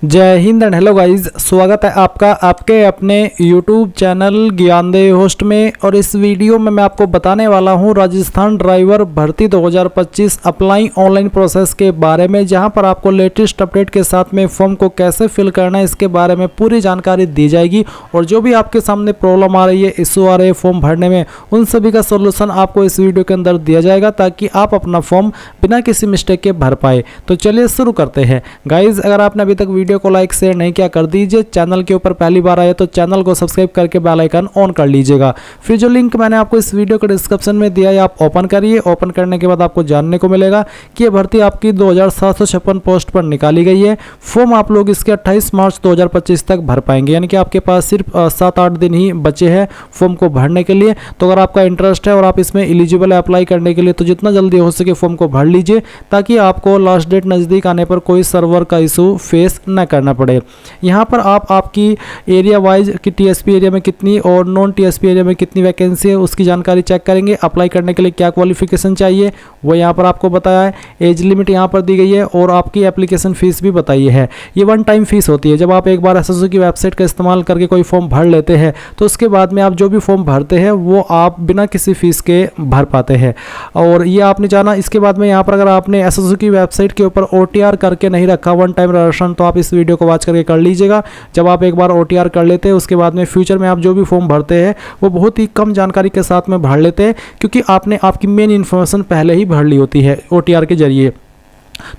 जय Hind and hello guys, स्वागत है आपका आपके अपने YouTube चैनल ज्ञानदेव होस्ट में। और इस वीडियो में मैं आपको बताने वाला हूं राजस्थान ड्राइवर भर्ती 2025 अप्लाई ऑनलाइन प्रोसेस के बारे में, जहां पर आपको लेटेस्ट अपडेट के साथ में फॉर्म को कैसे फिल करना है इसके बारे में पूरी जानकारी दी जाएगी। और जो भी आपके सामने प्रॉब्लम आ रही है, इशू आ रहे हैं फॉर्म भरने में, उन सभी का सोल्यूशन आपको इस वीडियो के अंदर दिया जाएगा ताकि आप अपना फॉर्म बिना किसी मिस्टेक के भर पाए। तो चलिए शुरू करते हैं गाइज। अगर आपने अभी तक वीडियो को लाइक शेयर नहीं किया कर दीजिए, चैनल के ऊपर पहली बार आए तो चैनल को सब्सक्राइब करके बेल आइकन ऑन कर लीजिएगा। फिर जो लिंक मैंने आपको इस वीडियो के डिस्क्रिप्शन में दिया है आप ओपन करिए। ओपन करने के बाद आपको जानने को मिलेगा कि ये भर्ती आपकी 2756 पोस्ट पर निकाली गई है। फॉर्म आप लोग इसके 28 मार्च 2025 तक भर पाएंगे, यानी कि आपके पास सिर्फ 7-8 दिन ही बचे हैं फॉर्म को भरने के लिए। तो अगर आपका इंटरेस्ट है और आप इसमें एलिजिबल है अप्लाई करने के लिए, तो जितना जल्दी हो सके फॉर्म को भर लीजिए ताकि आपको लास्ट डेट नज़दीक आने पर कोई सर्वर का इशू फेस न करना पड़े। यहाँ पर आप आपकी एरिया वाइज कि टीएसपी एरिया में कितनी और नॉन टीएसपी एरिया में कितनी वैकेंसी है उसकी जानकारी चेक करेंगे। अप्लाई करने के लिए क्या क्वालिफिकेशन चाहिए वो यहाँ पर आपको बताया है। एज लिमिट यहाँ पर दी गई है और आपकी एप्लीकेशन फ़ीस भी बताई है। ये वन टाइम फीस होती है। जब आप एक बार एसएससी की वेबसाइट का इस्तेमाल करके कोई फॉर्म भर लेते हैं तो उसके बाद में आप जो भी फॉर्म भरते हैं वो आप बिना किसी फीस के भर पाते हैं। और ये आपने जाना। इसके बाद में यहाँ पर अगर आपने एसएससी की वेबसाइट के ऊपर OTR करके नहीं रखा वन टाइम रजिस्ट्रेशन, तो आप इस वीडियो को वॉच करके कर लीजिएगा। जब आप एक बार OTR कर लेते हैं उसके बाद में फ्यूचर में आप जो भी फॉर्म भरते हैं वो बहुत ही कम जानकारी के साथ में भर लेते हैं, क्योंकि आपने आपकी मेन इन्फॉर्मेशन पहले ही भर ली होती है OTR के जरिए।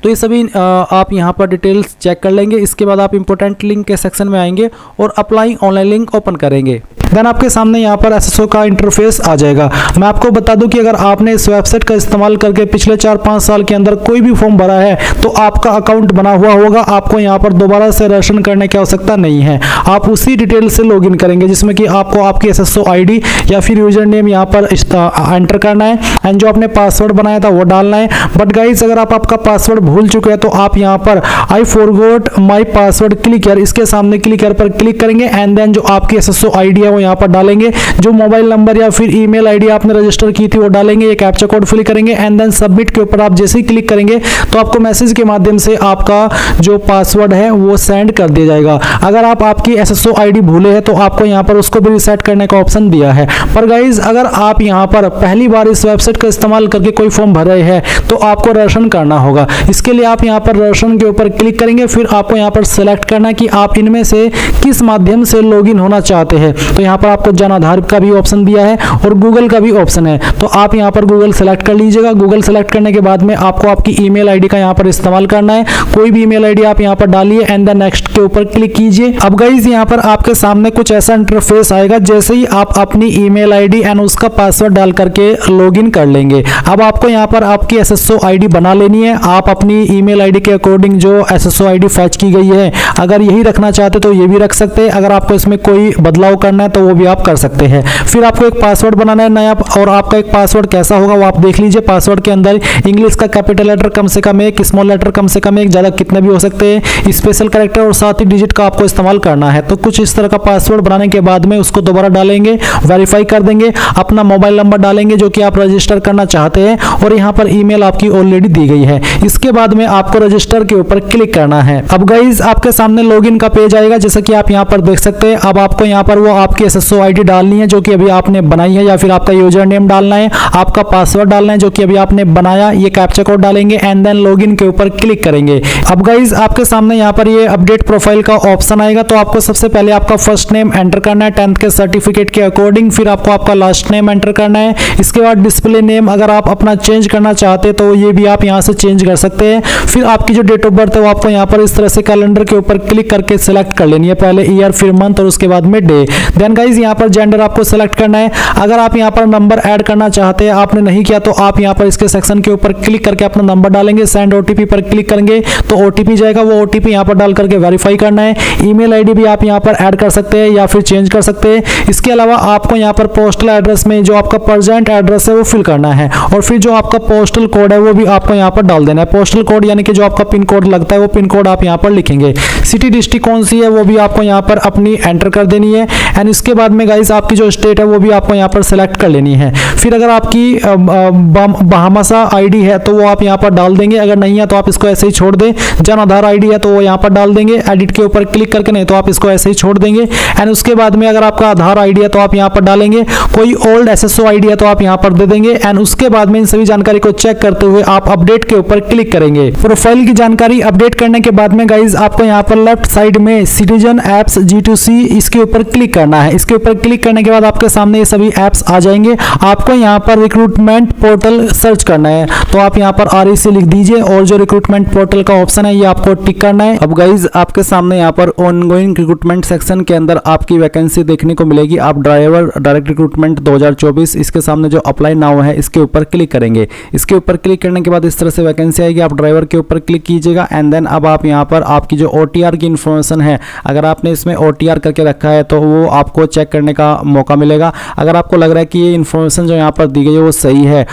तो ये सभी आप यहाँ पर डिटेल्स चेक कर लेंगे। इसके बाद आप इंपॉर्टेंट लिंक के सेक्शन में आएंगे और अप्लाई ऑनलाइन लिंक ओपन करेंगे। देन आपके सामने यहाँ पर एसएसओ का इंटरफेस आ जाएगा। मैं आपको बता दूं कि अगर आपने इस वेबसाइट का इस्तेमाल करके पिछले 4-5 साल के अंदर कोई भी फॉर्म भरा है तो आपका अकाउंट बना हुआ होगा। आपको यहाँ पर दोबारा से रजिस्ट्रेशन करने की आवश्यकता नहीं है। आप उसी डिटेल से लॉगिन करेंगे जिसमें कि आपको आपकी एसएसओ ID या फिर यूजर नेम यहाँ पर एंटर करना है एंड जो आपने पासवर्ड बनाया था वो डालना है। बट गाइज अगर आप आपका पासवर्ड भूल चुके हैं तो आप यहाँ पर I forgot my password click here, इसके सामने क्लिक हियर पर क्लिक करेंगे एंड देन जो आपकी एसएसओ ID है वो यहाँ पर डालेंगे। जो मोबाइल नंबर या फिर ईमेल ID आपने रजिस्टर की थी वो डालेंगे। ये कैप्चा कोड फिल करेंगे एंड देन सबमिट के ऊपर आप जैसे ही क्लिक करेंगे तो आपको मैसेज के माध्यम से आपका जो पासवर्ड है वो सेंड कर दिया जाएगा। अगर आप आपकी एसएसओ ID भूले हैं तो आपको यहाँ पर उसको भी रिसेट करने का ऑप्शन दिया है। पर गाइज अगर आप यहाँ पर पहली बार इस वेबसाइट का इस्तेमाल करके कोई फॉर्म भर रहे हैं तो आपको रजिस्ट्रेशन करना होगा। इसके लिए आप यहाँ पर रजिस्ट्रेशन के ऊपर क्लिक करेंगे। फिर आपको यहाँ पर सेलेक्ट करना है कि आप इनमें से किस माध्यम से लॉगिन होना चाहते हैं। तो यहाँ पर आपको जन आधार का भी ऑप्शन दिया है और गूगल का भी ऑप्शन है। तो आप यहाँ पर गूगल सेलेक्ट कर लीजिएगा। गूगल सेलेक्ट करने के बाद में आपको आपकी ईमेल ID का यहाँ पर इस्तेमाल करना है। कोई भी ईमेल ID आप यहाँ पर डालिए एंड देन नेक्स्ट के ऊपर क्लिक कीजिए। अब गाइस यहाँ पर आपके सामने कुछ ऐसा इंटरफेस आएगा। जैसे ही आप अपनी ईमेल ID एंड उसका पासवर्ड डाल करके लॉगिन कर लेंगे, अब आपको यहाँ पर आपकी एसएसओ ID बना लेनी है। आप अपनी ईमेल ID के अकॉर्डिंग जो एसएसओ ID फैच की गई है, अगर यही रखना चाहते तो ये भी रख सकते हैं। अगर आपको इसमें कोई बदलाव करना है तो वो भी आप कर सकते हैं। फिर आपको एक पासवर्ड बनाना है नया, और आपका एक पासवर्ड कैसा होगा वो आप देख लीजिए। पासवर्ड के अंदर इंग्लिश का कैपिटल लेटर कम से कम एक, स्मॉल लेटर कम से कम एक, ज़्यादा कितने भी हो सकते हैं, स्पेशल कैरेक्टर और साथ ही डिजिट का आपको इस्तेमाल करना है। तो कुछ इस तरह का पासवर्ड बनाने के बाद में उसको दोबारा डालेंगे, वेरीफाई कर देंगे, अपना मोबाइल नंबर डालेंगे जो कि आप रजिस्टर करना चाहते हैं और यहाँ पर ईमेल आपकी ऑलरेडी दी गई है। इसके बाद में आपको रजिस्टर के ऊपर क्लिक करना है। अब गाइज आपके सामने लॉगिन का पेज आएगा जैसा कि आप यहाँ पर देख सकते हैं। अब आपको यहाँ पर वो आपकी एसएसओ ID डालनी है जो कि अभी आपने बनाई है, या फिर आपका यूजर नेम डालना है, आपका पासवर्ड डालना है जो कि अभी आपने बनाया। ये कैप्चा कोड डालेंगे एंड देन लॉगिन के ऊपर क्लिक करेंगे। अब गाइज आपके सामने यहाँ पर ये अपडेट प्रोफाइल का ऑप्शन आएगा। तो आपको सबसे पहले आपका फर्स्ट नेम एंटर करना है 10th के सर्टिफिकेट के अकॉर्डिंग। फिर आपको आपका लास्ट नेम एंटर करना है। इसके बाद डिस्प्ले नेम अगर आप अपना चेंज करना चाहते हैं तो ये भी आप यहाँ से चेंज कर सकते हैं। फिर आपकी जो डेट ऑफ बर्थ है वो आपको यहाँ पर इस तरह से कैलेंडर के ऊपर क्लिक करके सिलेक्ट कर लेनी है। पहले ईयर, फिर मंथ और उसके बाद में डे। देन गाइज यहाँ पर जेंडर आपको सेलेक्ट करना है। अगर आप यहाँ पर नंबर ऐड करना चाहते हैं, आपने नहीं किया तो आप यहाँ पर इसके सेक्शन के ऊपर क्लिक करके अपना नंबर डालेंगे। सेंड OTP पर क्लिक करेंगे तो OTP जाएगा। वो OTP यहाँ पर डाल करके वेरीफाई करना है। ईमेल ID भी आप यहाँ पर ऐड कर सकते हैं या फिर चेंज कर सकते हैं। इसके अलावा आपको यहाँ पर पोस्टल एड्रेस में जो आपका प्रेजेंट एड्रेस है वो फिल करना है और फिर जो आपका पोस्टल कोड है वो भी आपको यहाँ पर डाल देना है। पोस्टल कोड यानी कि जो आपका पिन कोड लगता है वो पिन कोड आप यहाँ पर लिखेंगे। सिटी डिस्ट्रिक्ट कौन सी है वो भी आपको यहाँ पर अपनी एंटर कर देनी है। एंड इसके बाद में गाइस आपकी जो स्टेट है वो भी आपको यहाँ पर सेलेक्ट कर लेनी है। फिर अगर आपकी बहामासा आईडी है तो वो आप यहाँ पर डाल देंगे, अगर नहीं है तो आप इसको ऐसे ही छोड़ दें। जन आधार आईडी है तो वो यहाँ पर डाल देंगे एडिट के ऊपर क्लिक करके, नहीं तो आप इसको ऐसे ही छोड़ देंगे। एंड उसके बाद में अगर आपका आधार आईडी है तो आप यहाँ पर डालेंगे, कोई ओल्ड एसएसओ आईडी है तो आप यहाँ पर दे देंगे। एंड उसके बाद में इन सभी जानकारी को चेक करते हुए आप अपडेट के ऊपर क्लिक करेंगे। प्रोफाइल की जानकारी अपडेट करने के बाद में गाइज आपको यहाँ पर लेफ्ट साइड में सिटीजन एप्स G2C इसके ऊपर क्लिक करना है। इसके ऊपर क्लिक करने के बाद आपके सामने ये सभी एप्स आ जाएंगे। आपको यहाँ पर रिक्रूटमेंट पोर्टल सर्च करना है, तो आप यहाँ पर REC लिख दीजिए और जो रिक्रूटमेंट पोर्टल का ऑप्शन है ये आपको टिक करना है। अब गाइज आपके सामने यहाँ पर ऑनगोइंग रिक्रूटमेंट सेक्शन के अंदर आपकी वैकेंसी देखने को मिलेगी। आप ड्राइवर डायरेक्ट रिक्रूटमेंट 2024 इसके सामने जो अप्लाई नाउ है इसके ऊपर क्लिक करेंगे। इसके ऊपर क्लिक करने के बाद इस तरह से वैकेंसी आएगी, आप ड्राइवर के ऊपर क्लिक कीजिएगा। एंड देन अब आप यहाँ पर आपकी जो OTR की इन्फॉर्मेशन है, अगर आपने इसमें OTR करके रखा है तो वो आपको चेक करने का मौका मिलेगा। अगर आपको लग रहा है कि ये इन्फॉर्मेशन जो यहाँ पर दी गई है वो सही है,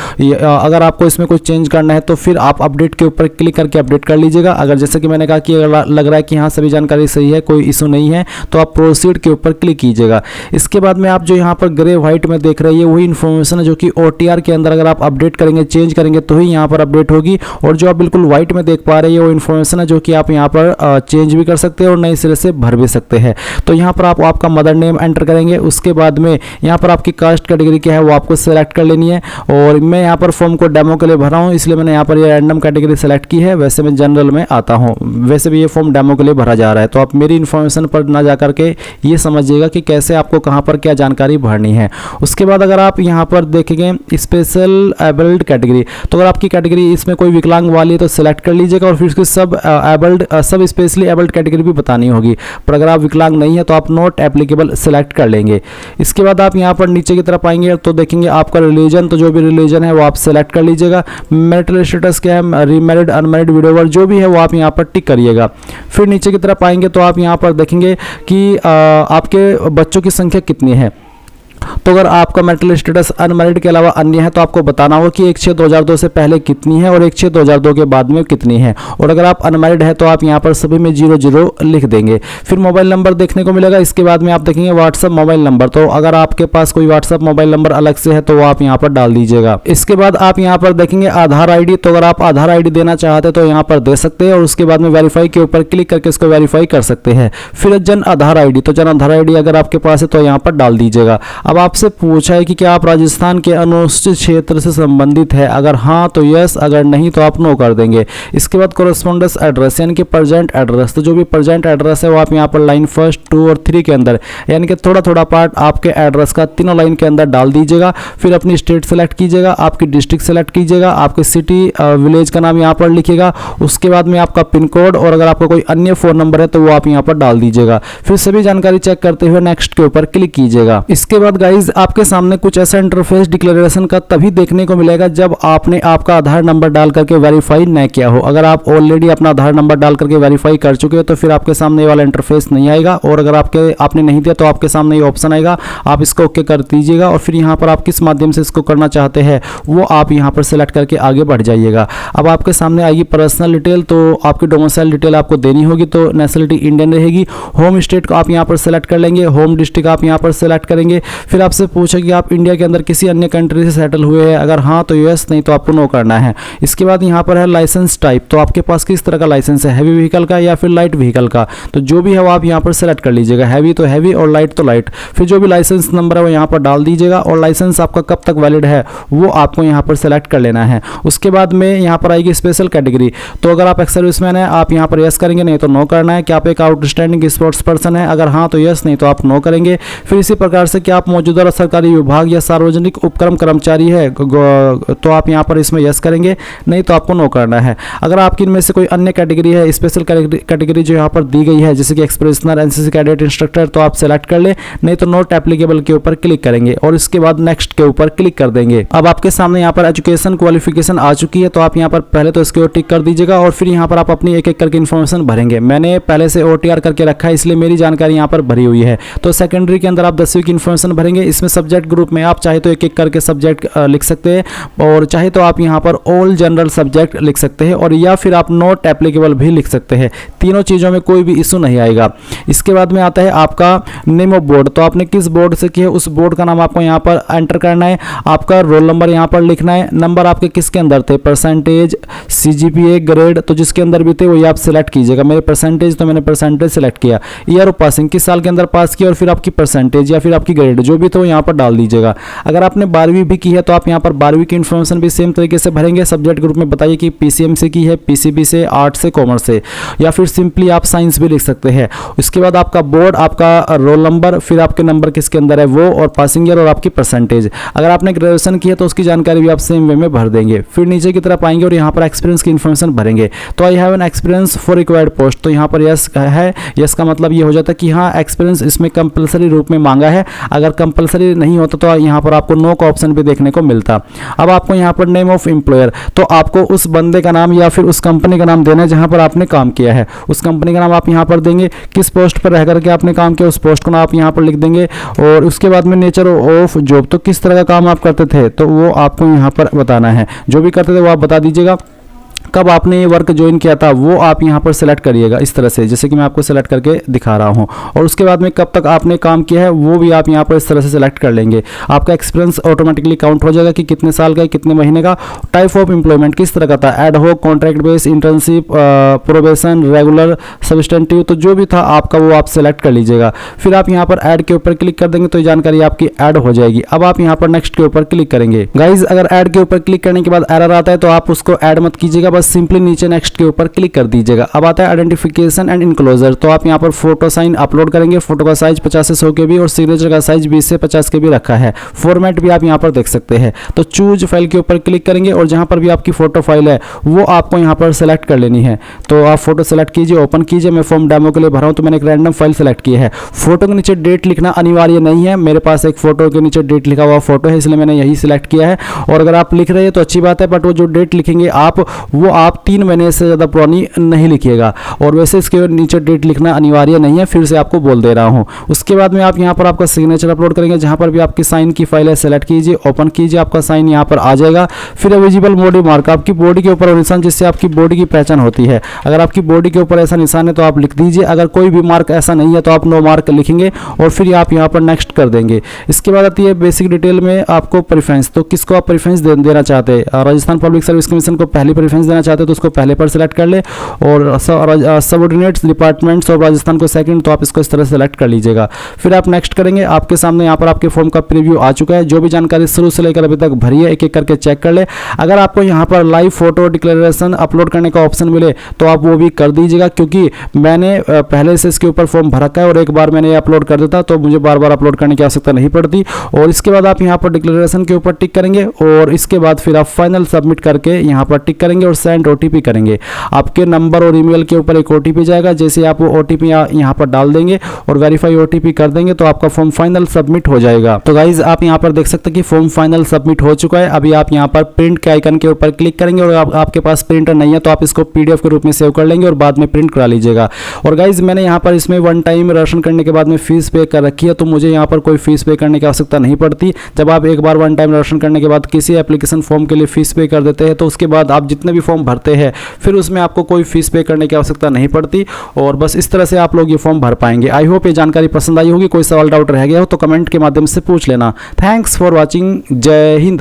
अगर आपको इसमें कुछ चेंज करना है तो फिर आप अपडेट के ऊपर क्लिक करके अपडेट कर लीजिएगा। अगर जैसे कि मैंने कहा कि अगर लग रहा है कि हाँ सभी जानकारी सही है, कोई इशू नहीं है, तो आप प्रोसीड के ऊपर क्लिक कीजिएगा। इसके बाद में आप जो यहाँ पर ग्रे व्हाइट में देख रहे हैं वही इन्फॉर्मेशन है जो कि OTR के अंदर अगर आप अपडेट करेंगे, चेंज करेंगे तो ही यहाँ पर अपडेट होगी। और जो आप बिल्कुल व्हाइट में देख पा रहे हैं वो इन्फॉर्मेशन है जो कि आप यहाँ पर चेंज भी कर सकते हैं और नए सिरे से भर भी सकते हैं। तो यहाँ पर आप आपका मदर नेम एंटर करेंगे। उसके बाद में यहाँ पर आपकी कास्ट कैटेगरी क्या है वो आपको सेलेक्ट कर लेनी है। और मैं यहाँ पर फॉर्म को डेमो के लिए भरा हूँ, इसलिए मैंने यहाँ पर ये रैंडम कैटेगरी सेलेक्ट की है। वैसे मैं जनरल में आता हूँ, वैसे भी ये फॉर्म डेमो के लिए भरा जा रहा है। तो आप मेरी इन्फॉर्मेशन पर ना जा करके ये समझिएगा कि कैसे आपको कहाँ पर क्या जानकारी भरनी है। उसके बाद अगर आप यहाँ पर देखेंगे स्पेशल एबल्ड कैटेगरी, तो अगर आपकी कैटेगरी इसमें कोई विकलांग वाली है तो सिलेक्ट कर लीजिएगा और फिर उसकी सब स्पेशली एबल्ड कैटेगरी भी बतानी होगी। पर अगर आप विकलांग नहीं है तो आप नॉट एप्लीकेबल सिलेक्ट कर लेंगे। इसके बाद आप यहाँ पर नीचे की तरफ आएंगे तो देखेंगे आपका रिलीजन, तो जो भी रिलीजन है वो आप सेलेक्ट कर लीजिएगा। मैरिटल स्टेटस क्या है, रीमैरिड, अनमैरिड, विडोवर, जो भी है वो आप यहाँ पर टिक करिएगा। फिर नीचे की तरफ आएंगे तो आप यहाँ पर देखेंगे कि आपके बच्चों की संख्या कितनी है। तो अगर आपका मैरिटल स्टेटस अनमैरिड के अलावा अन्य है तो आपको बताना होगा कि 1/6/2002 से पहले कितनी है और 1/6/2002 के बाद में कितनी है। और अगर आप अनमैरिड है तो आप यहाँ पर सभी में 00 लिख देंगे। फिर मोबाइल नंबर देखने को मिलेगा। इसके बाद में आप देखेंगे व्हाट्सअप मोबाइल नंबर, तो अगर आपके पास कोई व्हाट्सअप मोबाइल नंबर अलग से है तो वो आप यहाँ पर डाल दीजिएगा। इसके बाद आप यहाँ पर देखेंगे आधार आईडी, तो अगर आप आधार आईडी देना चाहते हैं तो यहाँ पर दे सकते हैं और उसके बाद में वेरीफाई के ऊपर क्लिक करके इसको वेरीफाई कर सकते हैं। फिर जन आधार आईडी, तो जन आधार आईडी अगर आपके पास है तो यहाँ पर डाल दीजिएगा। अब आपसे पूछा है कि क्या आप राजस्थान के अनुसूचित क्षेत्र से संबंधित है, अगर हाँ तो यस, अगर नहीं तो आप नो कर देंगे। इसके बाद कोरेस्पोंडेंस एड्रेस यानी कि प्रेजेंट एड्रेस, तो जो भी प्रेजेंट एड्रेस है वो आप यहाँ पर लाइन 1, 2 और 3 के अंदर यानी कि थोड़ा थोड़ा पार्ट आपके एड्रेस का तीनों लाइन के अंदर डाल दीजिएगा। फिर अपनी स्टेट सेलेक्ट कीजिएगा, आपकी डिस्ट्रिक्ट सेलेक्ट कीजिएगा, आपके सिटी विलेज का नाम यहाँ पर लिखिएगा। उसके बाद में आपका पिन कोड और अगर आपका कोई अन्य फ़ोन नंबर है तो वो आप यहाँ पर डाल दीजिएगा। फिर सभी जानकारी चेक करते हुए नेक्स्ट के ऊपर क्लिक कीजिएगा। इसके बाद गाइज आपके सामने कुछ ऐसा इंटरफेस डिक्लेरेशन का तभी देखने को मिलेगा जब आपने आपका आधार नंबर डाल करके वेरीफाई न किया हो। अगर आप ऑलरेडी अपना आधार नंबर डाल करके वेरीफाई कर चुके हो तो फिर आपके सामने ये वाला इंटरफेस नहीं आएगा। और अगर आपने नहीं दिया तो आपके सामने ये ऑप्शन आएगा, आप इसको ओके कर दीजिएगा। और फिर यहाँ पर आप किस माध्यम से इसको करना चाहते हैं वो आप यहाँ पर सेलेक्ट करके आगे बढ़ जाइएगा। अब आपके सामने आएगी पर्सनल डिटेल, तो आपकी डोमिसाइल डिटेल आपको देनी होगी, तो नेशनलिटी इंडियन रहेगी। होम स्टेट को आप यहाँ पर सेलेक्ट कर लेंगे, होम डिस्ट्रिक्ट आप यहाँ पर सेलेक्ट करेंगे। फिर आपसे पूछे कि आप इंडिया के अंदर किसी अन्य कंट्री से सेटल हुए हैं, अगर हाँ तो यस, नहीं तो आपको नो करना है। इसके बाद यहाँ पर है लाइसेंस टाइप, तो आपके पास किस तरह का लाइसेंस है, हैवी व्हीकल का या फिर लाइट व्हीकल का, तो जो भी है वो आप यहाँ पर सेलेक्ट कर लीजिएगा। हैवी तो हैवी और लाइट तो लाइट। फिर जो भी लाइसेंस नंबर है वो यहाँ पर डाल दीजिएगा और लाइसेंस आपका कब तक वैलिड है वो आपको यहाँ पर सेलेक्ट कर लेना है। उसके बाद में यहाँ पर आएगी स्पेशल कैटेगरी, तो अगर आप एक्स सर्विसमैन है आप यहाँ पर यस करेंगे, नहीं तो नो करना है। क्या आप एक आउटस्टैंडिंग स्पोर्ट्स पर्सन है, अगर हाँ तो यस, नहीं तो आप नो करेंगे। फिर इसी प्रकार से क्या आप मौजूदा सरकारी विभाग या सार्वजनिक उपक्रम कर्मचारी है तो आप यहाँ पर इसमें यस करेंगे, नहीं तो आपको नो करना है। अगर आपकी इनमें से कोई अन्य कैटेगरी है, स्पेशल कैटेगरी जो यहाँ पर दी गई है जैसे कि एक्सप्रेशनर, एनसीसी कैडेट, इंस्ट्रक्टर, तो आप सेलेक्ट कर ले, नहीं तो नॉट एप्लीकेबल के ऊपर क्लिक करेंगे और इसके बाद नेक्स्ट के ऊपर क्लिक कर देंगे। अब आपके सामने यहाँ पर एजुकेशन क्वालिफिकेशन आ चुकी है, तो आप यहाँ पर पहले तो इसके टिक कर दीजिएगा और फिर यहाँ पर आप अपनी एक एक करके इन्फॉर्मेशन भरेंगे। मैंने पहले से OTR करके रखा है इसलिए मेरी जानकारी यहाँ पर भरी हुई है। तो सेकेंडरी के अंदर आप 10वीं की इन्फॉर्मेशन भरेंगे। करेंगे। इसमें सब्जेक्ट ग्रुप में आप चाहे तो एक एक करके सब्जेक्ट लिख सकते हैं और चाहे तो आप यहाँ पर ऑल जनरल सब्जेक्ट लिख सकते हैं और या फिर आप नॉट एप्लीकेबल भी लिख सकते हैं। तीनों चीज़ों में कोई भी इशू नहीं आएगा। इसके बाद में आता है आपका नेम ऑफ बोर्ड। तो आपने किस बोर्ड से किया है उस बोर्ड का नाम आपको यहाँ पर एंटर करना है। आपका रोल नंबर यहाँ पर लिखना है। नंबर आपके किसके अंदर थे, परसेंटेज, CGPA, ग्रेड, तो जिसके अंदर भी थे वही आप सिलेक्ट कीजिएगा। मेरे परसेंटेज, तो मैंने परसेंटेज सिलेक्ट किया। ईयर ऑफ पासिंग, किस साल के अंदर पास किया और फिर आपकी परसेंटेज या फिर आपकी ग्रेड जो भी तो यहाँ पर डाल दीजिएगा। अगर आपने 12वीं भी की है तो आप यहाँ पर 12वीं की इन्फॉर्मेशन भी सेम तरीके से भरेंगे। सब्जेक्ट ग्रुप में बताइए कि PCM से की है, PCB से, आर्ट से, कॉमर्स से, या फिर सिंपली आप साइंस भी लिख सकते हैं। उसके बाद आपका बोर्ड, आपका रोल नंबर, फिर आपके नंबर किसके अंदर है वो, और पासिंग ईयर और आपकी परसेंटेज। अगर आपने ग्रेजुएशन की है तो उसकी जानकारी भी आप सेम वे में भर देंगे। फिर नीचे की तरफ आएंगे और यहाँ पर एक्सपीरियंस की इन्फॉर्मेशन भरेंगे। तो I have an experience for required post, तो यहाँ पर यस है। यस का मतलब ये हो जाता है कि हाँ एक्सपीरियंस इसमें कंपलसरी रूप में मांगा है। अगर कंपलसरी नहीं होता तो यहाँ पर आपको नो का ऑप्शन भी देखने को मिलता। अब आपको यहाँ पर नेम ऑफ एम्प्लॉयर, तो आपको उस बंदे का नाम या फिर उस कंपनी का नाम देना है जहाँ पर आपने काम किया है। उस कंपनी का नाम आप यहाँ पर देंगे। किस पोस्ट पर रह करके आपने काम किया उस पोस्ट को नाम आप यहाँ पर लिख देंगे। और उसके बाद में नेचर ऑफ जॉब, तो किस तरह का काम आप करते थे तो वो आपको यहाँ पर बताना है। जो भी करते थे वो आप बता दीजिएगा। कब आपने ये वर्क ज्वाइन किया था वो आप यहाँ पर सेलेक्ट करिएगा इस तरह से, जैसे कि मैं आपको सेलेक्ट करके दिखा रहा हूँ। और उसके बाद में कब तक आपने काम किया है वो भी आप यहाँ पर इस तरह से सेलेक्ट कर लेंगे। आपका एक्सपीरियंस ऑटोमेटिकली काउंट हो जाएगा कि कितने साल का है, कितने महीने का। टाइप ऑफ एम्प्लॉयमेंट किस तरह का था, एड होक, contract base, internship, probation, regular, substantive, तो जो भी था आपका वो आप सेलेक्ट कर लीजिएगा। फिर आप यहाँ पर ऐड के ऊपर क्लिक कर देंगे तो ये जानकारी आपकी ऐड हो जाएगी। अब आप यहाँ पर नेक्स्ट के ऊपर क्लिक करेंगे। गाइज अगर ऐड के ऊपर क्लिक करने के बाद एरर आता है तो आप उसको ऐड मत कीजिएगा, बस सिंपली नीचे नेक्स्ट के ऊपर क्लिक कर दीजिएगा। अब आता है आइडेंटिफिकेशन एंड इनक्लोजर, तो आप यहाँ पर फोटो साइन अपलोड करेंगे। फोटो का साइज 50 से 100 KB और सिग्नेचर का साइज 20 से 50 KB रखा है। फॉर्मेट भी आप यहाँ पर देख सकते हैं। तो चूज फाइल के ऊपर क्लिक करेंगे और जहाँ पर भी आपकी फोटो फाइल है वो आपको यहाँ पर सेलेक्ट कर लेनी है। तो आप फोटो सेलेक्ट कीजिए, ओपन कीजिए। मैं फॉर्म डेमो के लिए भरा हूँ तो मैंने एक रैंडम फाइल सेलेक्ट की है। फोटो के नीचे डेट लिखना अनिवार्य नहीं है। मेरे पास एक फोटो के नीचे डेट लिखा हुआ फोटो है इसलिए मैंने यही सिलेक्ट किया है। और अगर आप लिख रहे हैं तो अच्छी बात है, बट वो जो डेट लिखेंगे आप वो आप 3 महीने से ज़्यादा पुरानी नहीं लिखिएगा। और वैसे इसके नीचे डेट लिखना अनिवार्य नहीं है, फिर से आपको बोल दे रहा हूँ। उसके बाद में आप यहाँ पर आपका सिग्नेचर अपलोड करेंगे। जहाँ पर भी आपकी साइन की फाइल है सेलेक्ट कीजिए, ओपन कीजिए, आपका साइन यहाँ पर आ जाएगा। फिर विजिबल बॉडी मार्क, आपकी बॉडी के ऊपर वो निशान जिससे आपकी बॉडी की पहचान होती है। अगर आपकी बॉडी के ऊपर ऐसा निशान है तो आप लिख दीजिए। अगर कोई भी मार्क ऐसा नहीं है तो आप नो मार्क लिखेंगे और फिर आप यहाँ पर नेक्स्ट कर देंगे। इसके बाद आती है बेसिक डिटेल में आपको प्रेफरेंस, तो किसको आप प्रेफरेंस देना चाहते हैं। राजस्थान पब्लिक सर्विस कमीशन को पहली प्रेफरेंस देना चाहते हैं तो उसको पहले पर सेलेक्ट कर ले, और सबऑर्डिनेट्स डिपार्टमेंट्स ऑफ राजस्थान को सेकंड, तो आप इसको इस तरह सेलेक्ट कर लीजिएगा। फिर आप नेक्स्ट करेंगे। आपके सामने यहाँ पर आपके फॉर्म का प्रीव्यू आ चुका है। जो भी जानकारी शुरू से लेकर अभी तक भरी है एक एक करके चेक कर ले। अगर आपको यहाँ पर लाइव फोटो डिक्लेरेशन अपलोड करने का ऑप्शन मिले तो आप वो भी कर दीजिएगा, क्योंकि मैंने पहले से इसके ऊपर फॉर्म भर रखा है और एक बार मैंने अपलोड कर देता तो मुझे बार बार अपलोड करने की आवश्यकता नहीं पड़ती। और इसके बाद आप यहाँ पर डिक्लेरेशन के ऊपर टिक करेंगे और इसके बाद फिर आप फाइनल सबमिट करके यहाँ पर टिक करेंगे और सेंड OTP करेंगे। आपके नंबर और ईमेल के ऊपर एक OTP जाएगा। जैसे आप वो OTP यहाँ पर डाल देंगे और वेरीफाई OTP कर देंगे तो आपका फॉर्म फाइनल सबमिट हो जाएगा। तो गाइज आप यहाँ पर देख सकते हैं कि फॉर्म फाइनल सबमिट हो चुका है। अभी आप यहाँ पर प्रिंट के आइकन के ऊपर क्लिक करेंगे और आपके पास प्रिंटर नहीं है तो आप इसको PDF के रूप में सेव कर लेंगे और बाद में प्रिंट करा लीजिएगा। और गाइज मैंने यहाँ पर इसमें 1 टाइम रजिस्ट्रेशन करने के बाद में फीस पे कर रखी है, तो मुझे यहाँ पर कोई फीस पे करने की आवश्यकता नहीं पड़ती। जब आप एक बार 1 टाइम रजिस्ट्रेशन करने के बाद किसी एप्लीकेशन फॉर्म के लिए फीस पे कर देते हैं तो उसके बाद आप जितने भी फॉर्म भरते हैं फिर उसमें आपको कोई फीस पे करने की आवश्यकता नहीं पड़ती। और बस इस तरह से आप लोग ये फॉर्म भर पाएंगे। आई होप ये जानकारी पसंद आई होगी। कोई सवाल डाउट रह गया हो तो कमेंट के माध्यम से पूछ लेना। Thanks for watching. जय हिंद।